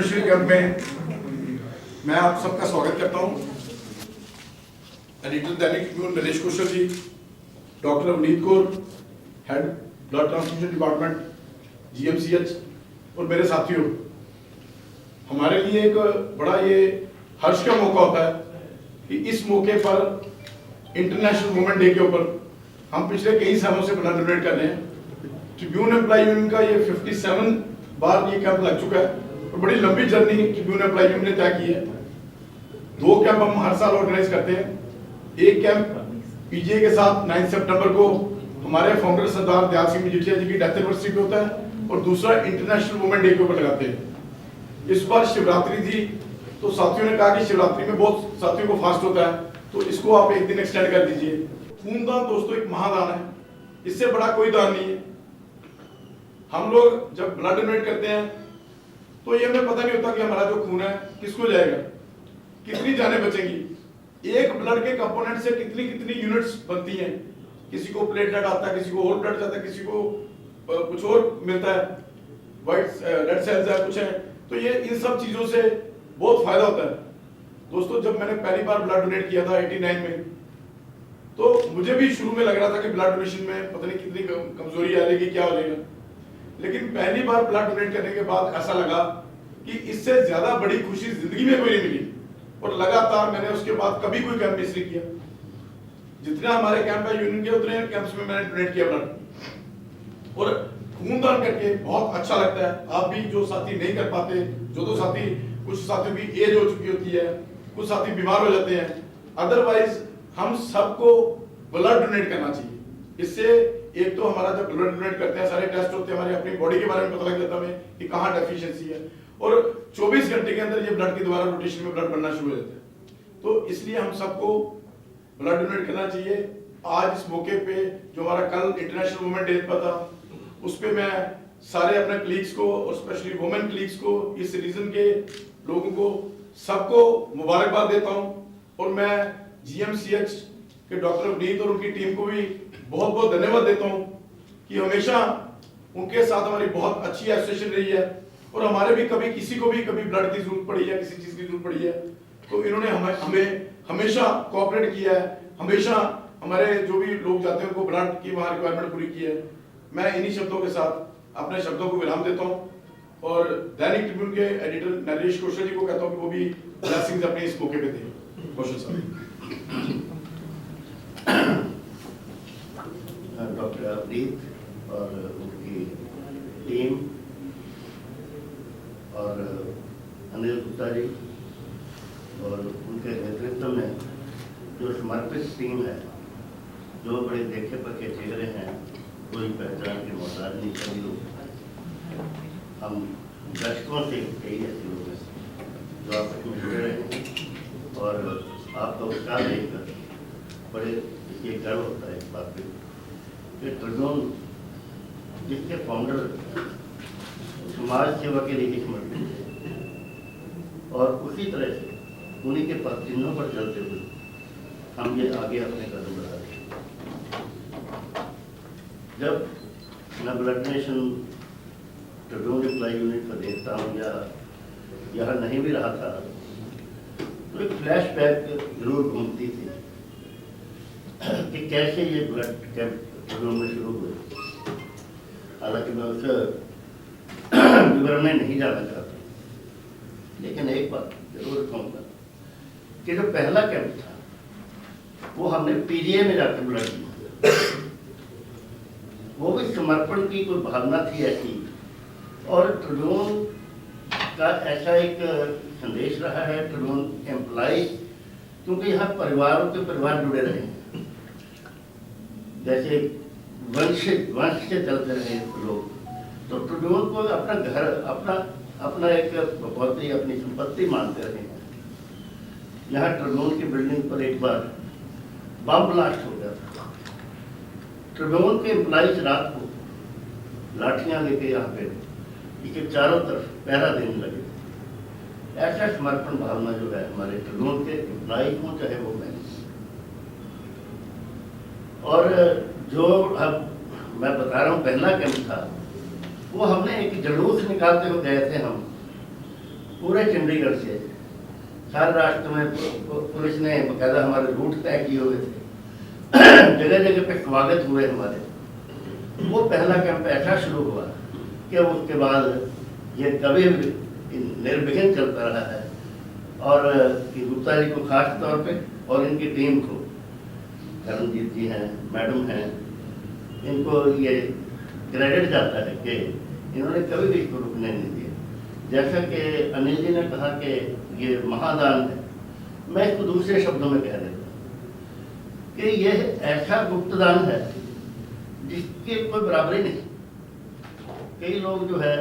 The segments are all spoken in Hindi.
डोनेशन कैंप में मैं आप सबका स्वागत करता हूं। Editor Dainik Tribune Naresh Kaushal ji, doctor Avneet Kaur, head blood transfusion department GMCH, और मेरे साथियों, हमारे लिए एक बड़ा ये हर्ष का मौका होता है कि इस मौके पर इंटरनेशनल वुमेन डे के ऊपर हम पिछले कई सालों से ब्लड डोनेट कर रहे हैं। ट्रिब्यून एम्प्लॉय यूनियन का ये 57 बार ये कैंप लग चुका है और बड़ी लंबी जर्नी ट्रिब्यून एम्प्लॉय यूनियन ने तय की है। 2 कैंप हम हर साल ऑर्गेनाइज करते हैं। एक कैंप PGA के साथ 9 सितंबर को हमारे फाउंडर सरदार दयाल सिंह मजीठिया जी की डेथ एनिवर्सरी पे होता है और दूसरा इंटरनेशनल वुमेन डे के ऊपर लगाते हैं। इस बार शिवरात्रि थी तो साथियों ने कहा कि शिवरात्रि में बहुत साथियों को फास्ट होता है तो इसको आप एक दिन एक्सटेंड कर दीजिए। खूनदान दोस्तों एक महादान है, इससे बड़ा कोई दान नहीं है। हम लोग जब ब्लड डोनेट करते हैं तो ये हमें पता नहीं होता कि हमारा जो खून है किसको जाएगा, कितनी जानें बचेंगी। एक ब्लड के कंपोनेंट से कितनी कितनी यूनिट्स बनती हैं। किसी को प्लेटलेट आता है, किसी को होल ब्लड जाता है, किसी को कुछ और मिलता है, व्हाइट रेड सेल्स है, कुछ है। तो ये इन सब चीजों से बहुत फायदा होता है। दोस्तों, जब मैंने पहली बार ब्लड डोनेट किया था 89 में, तो मुझे भी शुरू में लग रहा था कि ब्लड डोनेशन में पता नहीं कितनी कमजोरी आ जाएगी, क्या हो जाएगा। लेकिन पहली बार ब्लड डोनेट करने के बाद ऐसा लगा कि इससे ज्यादा बड़ी खुशी जिंदगी में कोई नहीं मिली। और लगातार मैंने उसके बाद कभी कोई कैंप मिस नहीं किया। जितना हमारे कैंप है यूनियन के, उतने कैंप्स में मैंने डोनेट किया ब्लड। और खूनदान करके बहुत अच्छा लगता है। आप भी जो साथी नहीं कर पाते, जो साथी, कुछ साथियों की एज हो चुकी होती है, कुछ साथी बीमार हो जाते हैं, अदरवाइज हम सबको ब्लड डोनेट करना चाहिए। इससे एक तो हमारा जब ब्लड डोनेट करते हैं, सारे टेस्ट होते हैं, हमारी अपनी बॉडी के बारे में पता लग जाता है कि कहाँ डेफिशिएंसी है, और 24 घंटे के अंदर ये ब्लड के द्वारा रोटेशन में ब्लड बनना शुरू हो जाता है। तो इसलिए हम सबको ब्लड डोनेट करना चाहिए। आज इस मौके पे जो हमारा कल इंटरनेशनल वुमेन डे पर था, उस पे मैं सारे अपने कलीग्स को और स्पेशली वुमेन कलीग्स को, इस रीजन के लोगों को, सबको मुबारकबाद देता हूं। और मैं GMCH के डॉक्टर अवनीत और उनकी टीम को भी बहुत बहुत धन्यवाद देता हूं कि हमेशा उनके साथ हमारी बहुत अच्छी एसोसिएशन रही है। और हमारे भी कभी किसी को भी कभी ब्लड की जरूरत पड़ी है, किसी चीज की जरूरत पड़ी है, तो इन्होंने हमें हमेशा कोऑपरेट किया है। हमेशा हमारे जो भी लोग जाते हैं उनको ब्लड की वहां रिक्वायरमेंट पूरी की है। मैं इन्हीं शब्दों के साथ अपने शब्दों को विराम देता हूं और दैनिक ट्रिब्यून के एडिटर नरेश कौशल जी को कहता हूं कि वो भी ब्लेसिंग्स अपने इस मौके पे दें। कौशल साहब। डॉक्टर अवनीत और उनकी टीम और अनिल गुप्ता जी और उनके नेतृत्व में जो समर्पित टीम है, जो बड़े देखे पके चेहरे हैं, कोई पहचान के मोहताज नहीं। सभी लोग हम दशकों से कई ऐसे लोग हैं जो आपस में जुड़े रहे हैं और आपका उत्साह देखकर बड़े ये गर्व होता है इस बात पे कि ट्रिब्यून जिसके फाउंडर समाज सेवा के लिए समर्पित है और उसी तरह से उन्हीं के पद चिन्हों पर चलते हुए हम ये आगे अपने कदम बढ़ा रहे हैं। जब मैं blood donation tribune employ unit को देखता हूँ या यहाँ नहीं भी रहा था, तो एक फ्लैशबैक जरूर घूमती थी कि कैसे ये ब्लड कैंप ट्रिब्यून में शुरू हुए। हालांकि मैं उस विवरण में नहीं जाना चाहता, लेकिन एक बात जरूर कहूँगा कि जो पहला कैंप था वो हमने PGA में जाकर ब्लड दिया। वो भी समर्पण की कोई भावना थी ऐसी, और ट्रिब्यून का ऐसा एक संदेश रहा है ट्रिब्यून एम्प्लॉय, क्योंकि यहाँ परिवारों के परिवार जुड़े रहे हैं, जैसे वंश से चलते रहे लोग, तो ट्रिब्यून को अपना घर, अपना एक बहुत ही अपनी संपत्ति मानते रहे हैं। यहाँ ट्रिब्यून की बिल्डिंग पर एक बार बम ब्लास्ट हो गया था। ट्रिब्यून के एम्प्लॉइज रात को लाठियां लेके यहाँ पे इसके चारों तरफ पहरा देने लगे। ऐसा समर्पण भावना जो है हमारे ट्रिब्यून के एम्प्लॉइज हों, चाहे वो मैं। और जो अब मैं बता रहा हूँ पहला कैंप था, वो हमने एक जुलूस निकालते हुए गए थे हम पूरे चंडीगढ़ से सारे राष्ट्र में पुलिस ने बकायदा हमारे रूट तय किए हुए थे, जगह जगह पे स्वागत हुए हमारे। वो पहला कैंप ऐसा शुरू हुआ कि उसके बाद ये कभी निर्विघ्न चलता रहा है। और गुप्ता जी को खास तौर पे और इनकी टीम को, करणजीत जी हैं, मैडम हैं, इनको ये क्रेडिट जाता है कि इन्होंने कभी भी इसको रुकने नहीं दिया। जैसा कि अनिल जी ने कहा कि ये महादान है, मैं इसको दूसरे शब्दों में कह देता हूँ कि यह ऐसा गुप्तदान है जिसकी कोई बराबरी नहीं। कई लोग जो है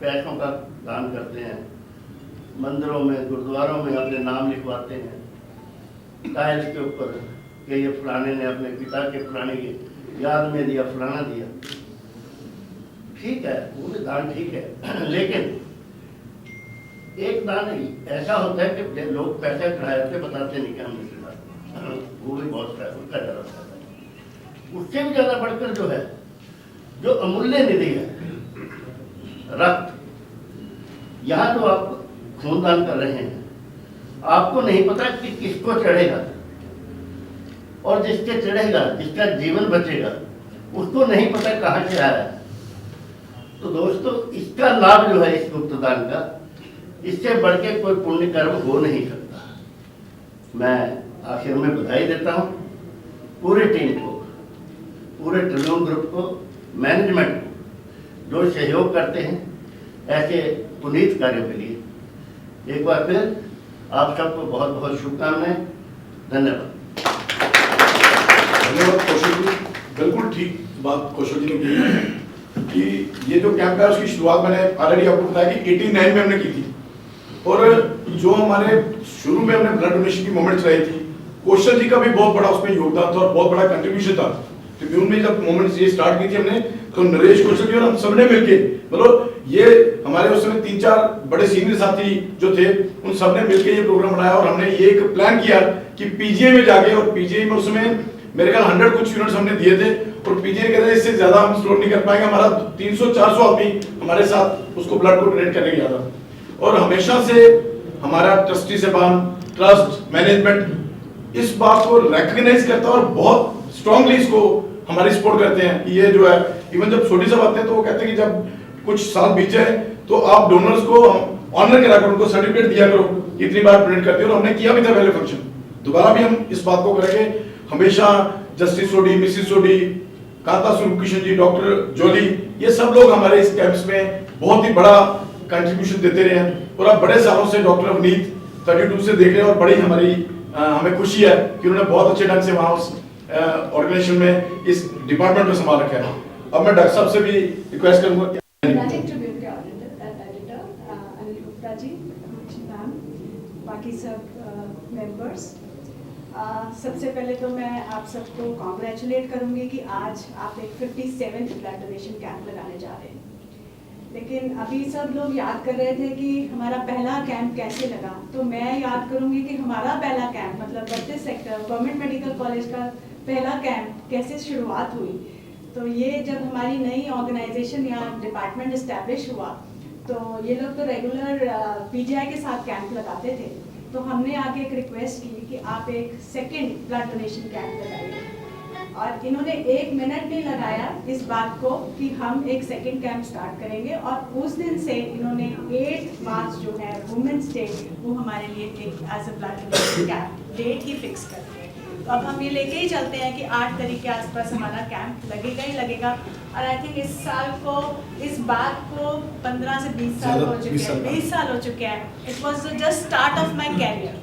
पैसों का दान करते हैं, मंदिरों में गुरुद्वारों में अपने नाम लिखवाते हैं टाइल्स के ऊपर कि ये फलाने ने अपने पिता के फलाने की याद में दिया, फलाना दिया। ठीक है, वो भी दान ठीक है, लेकिन एक दान ऐसा होता है कि लोग पैसे चढ़ाते बताते नहीं कि हम रिश्तेदार, वो भी बहुत उसका ज़्यादा फायदा है। उससे भी ज़्यादा बढ़कर जो है, जो अमूल्य निधि है रक्त, यहाँ तो आप खूनदान कर रहे हैं, आपको नहीं पता कि किसको चढ़ेगा, और जिसके चढ़ेगा, जिसका जीवन बचेगा, उसको नहीं पता कहाँ से आ रहा है। तो दोस्तों, इसका लाभ जो है इस गुप्तदान का, इससे बढ़ के कोई पुण्य कर्म हो नहीं सकता। मैं आखिर में बधाई देता हूँ पूरी टीम को, पूरे ट्रिब्यून ग्रुप को, मैनेजमेंट को, जो सहयोग करते हैं ऐसे पुनीत कार्यों के लिए। एक बार फिर आप सबको बहुत बहुत शुभकामनाएं। धन्यवाद। धन्यवाद कौशल जी, बिल्कुल ठीक बात कौशल जी ने की है कि ये जो कैंप है उसकी शुरुआत मैंने ऑलरेडी आपको बताया कि 89 में हमने की थी। और जो हमारे शुरू में हमने ब्लड डोनेशन की मोमेंट्स रही थी, कौशल जी का भी बहुत बड़ा उसमें योगदान था और बहुत बड़ा कंट्रीब्यूशन था। ट्रिब्यून में जब मोमेंट्स ये स्टार्ट की थी हमने, तो नरेश कौशल जी और हम सबने मिलके, मतलब ये हमारे उस समय 3-4 बड़े सीनियर साथी जो थे, उन सबने मिलके ये प्रोग्राम बनाया। और हमने ये एक प्लान किया कि पीजीआई में जाके, और पीजीआई में उस समय मेरे ख्याल 100 कुछ यूनिट्स हमने दिए थे, और पीजीआई कहते हैं इससे ज्यादा हम स्टोर नहीं कर पाएंगे, हमारा 300-400 आदमी हमारे साथ उसको ब्लड को डोनेट करने गया था। और हमेशा से हमारा ट्रस्टी साहबान, ट्रस्ट मैनेजमेंट इस बात को रिकॉग्नाइज करता है और बहुत स्ट्रांगली इसको हमारी सपोर्ट करते हैं कि ये जो है, इवन जब छोटी साहब आते हैं तो वो कहते हैं कि जब कुछ साल बीत जाए तो आप डोनर्स को ऑनर करा करो, उनको सर्टिफिकेट दिया करो कि इतनी बार डोनेट करते हो। और हमने किया भी था पहले फंक्शन, दोबारा भी हम इस बात को करेंगे। हमेशा जस्टिस सोडी, मिसिस सोडी, कांता सुरकिशन जी, डॉक्टर जोली, ये सब लोग हमारे इस कैंप्स में बहुत ही बड़ा कंट्रीब्यूशन देते रहे हैं। और अब बड़े सालों से डॉक्टर अवनीत 32 से देख रहे हैं, और बड़ी हमें खुशी है कि उन्होंने बहुत अच्छे ढंग से वहाँ उस ऑर्गेनाइजेशन में इस डिपार्टमेंट में संभाल रखा है। अब मैं डॉक्टर साहब से भी रिक्वेस्ट करूंगा कि अनिल गुप्ता जी, मैम, बाकी सब मेंबर्स, सबसे पहले तो मैं आप सबको कॉन्ग्रेचुलेट करूंगी कि आज आप एक 57th ब्लड डोनेशन कैंप लगाने जा रहे हैं। लेकिन अभी सब लोग याद कर रहे थे कि हमारा पहला कैंप कैसे लगा, तो मैं याद करूंगी कि हमारा पहला कैंप मतलब 32 सेक्टर गवर्नमेंट मेडिकल कॉलेज का पहला कैंप कैसे शुरुआत हुई। तो ये जब हमारी नई ऑर्गेनाइजेशन या डिपार्टमेंट इस्टेब्लिश हुआ, तो ये लोग तो रेगुलर पीजीआई के साथ कैंप लगाते थे, तो हमने आगे एक रिक्वेस्ट की कि आप एक सेकेंड ब्लड डोनेशन कैंप लगाइए। और इन्होंने 1 मिनट नहीं लगाया इस बात को कि हम एक सेकेंड कैंप स्टार्ट करेंगे। और उस दिन से इन्होंने 8 मार्च जो है वुमेन्स डे, वो हमारे लिए एक as a blood donation camp date ही फिक्स कर दिए। तो अब हम ये लेके ही चलते हैं कि 8 तारीख के आसपास हमारा कैंप लगेगा ही लगेगा। और आई थिंक इस साल को, इस बात को 15 से 20 साल हो चुके हैं, 20 साल हो चुके हैं। It was just start of my career.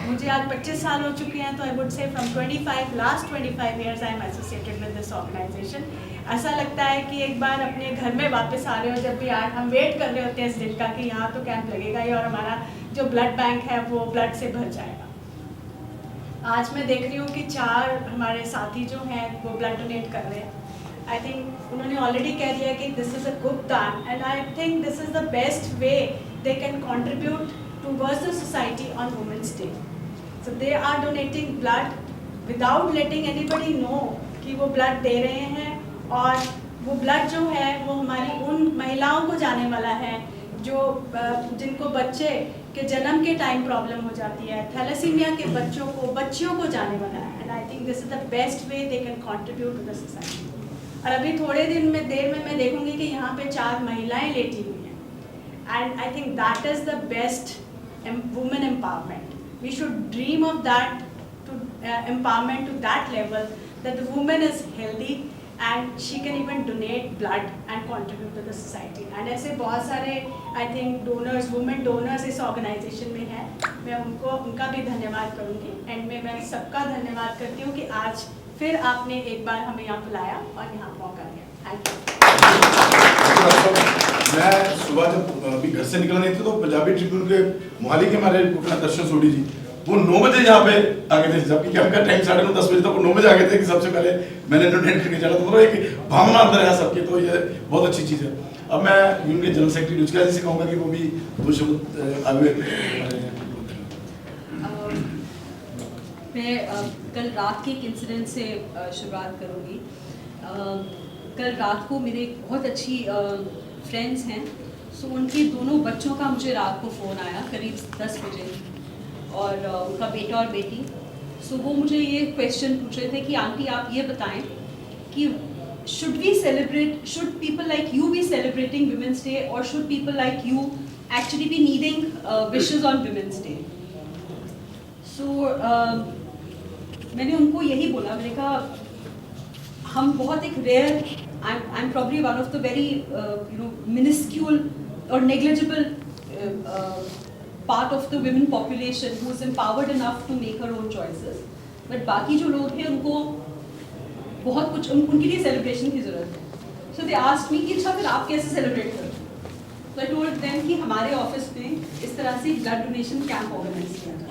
मुझे आज 25 साल हो चुके हैं, तो I would say from 25 last 25 years I am associated with this organisation. ऐसा लगता है कि एक बार अपने घर में वापस आ रहे हो, जब भी हम वेट कर रहे होते हैं इस दिन का कि यहाँ तो कैंप लगेगा ही और हमारा जो ब्लड बैंक है वो ब्लड से भर जाएगा। आज मैं देख रही हूँ कि 4 हमारे साथी जो हैं वो ब्लड डोनेट कर रहे हैं। आई थिंक उन्होंने ऑलरेडी कह दिया कि दिस इज़ अ गुप्तदान, and I think this is the best way they can contribute towards the society on women's day. So they are donating blood without letting anybody know कि वो ब्लड दे रहे हैं। और वो ब्लड जो है वो हमारी उन महिलाओं को जाने वाला है जो जिनको बच्चे के जन्म के टाइम प्रॉब्लम हो जाती है, थैलेसीमिया के बच्चियों को जाने वाला है, and I think this is the best way they can contribute to the society. और अभी थोड़े देर में मैं देखूंगी कि यहाँ पे 4 महिलाएं लेटी हुई हैं, and I think that is the best women empowerment. We should dream of that to empowerment to that level that the woman is healthy and she can even donate blood and contribute to the society, and ऐसे बहुत सारे I think donors, women donors इस organization में हैं। मैं उनका भी धन्यवाद करूँगी, एंड में मैं सबका धन्यवाद करती हूँ कि आज फिर आपने एक बार हमें यहाँ बुलाया और यहाँ मौका दिया। Thank you. मैं सुबह जब अभी घर से निकल रही थी तो पंजाबी ट्रिब्यून के मोहाली के हमारे रिपोर्टर दर्शन सोढ़ी जी वो 9 बजे यहाँ पे आ गए थे, जबकि हमका टाइम 9:30-10 बजे तक वो 9 बजे आ गए थे कि सबसे पहले मैंने डोनेट करके चला। तो मतलब एक भावना अंदर है सबके, तो ये बहुत अच्छी चीज़ है। अब मैं यूनियन के जनरल सेक्रेटरी रुचिका जी से कहूँगा कि वो भी 2 शब्द आगे। मैं कल रात के एक इंसिडेंट से शुरुआत करूँगी। कल रात को मेरे बहुत अच्छी फ्रेंड्स हैं, सो उनके दोनों बच्चों का मुझे रात को फ़ोन आया करीब 10 बजे, और उनका बेटा और बेटी। सो वो मुझे ये क्वेश्चन पूछ रहे थे कि आंटी आप ये बताएं कि should people like you be celebrating women's day, और should people like you actually be needing wishes on women's day. So मैंने उनको यही बोला, मैंने कहा हम बहुत एक rare, I am probably one of the very minuscule और negligible part of the women population who is empowered enough to make her own choices, but बाकी जो लोग हैं उनको बहुत कुछ उनके लिए सेलिब्रेशन की ज़रूरत है। So they asked me कि अच्छा फिर आप कैसे सेलिब्रेट करोगे? So I told them कि हमारे ऑफिस में इस तरह से ब्लड डोनेशन कैंप ऑर्गेनाइज किया था।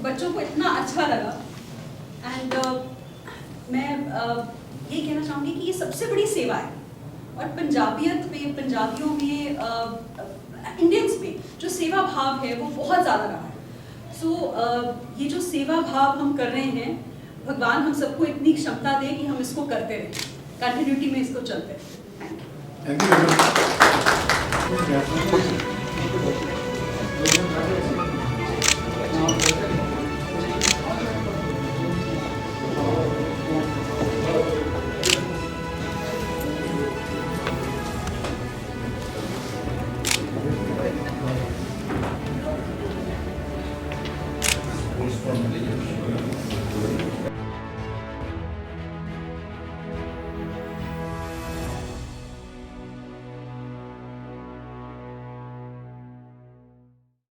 बच्चों को इतना अच्छा लगा, एंड मैं ये कहना चाहूँगी कि ये सबसे बड़ी सेवा है, और पंजाबियत में, पंजाबियों में, इंडियंस में जो सेवा भाव है वो बहुत ज़्यादा रहा है। सो ये जो सेवा भाव हम कर रहे हैं, भगवान हम सबको इतनी क्षमता दे कि हम इसको करते रहें, कंटिन्यूटी में इसको चलते रहें। Thank you।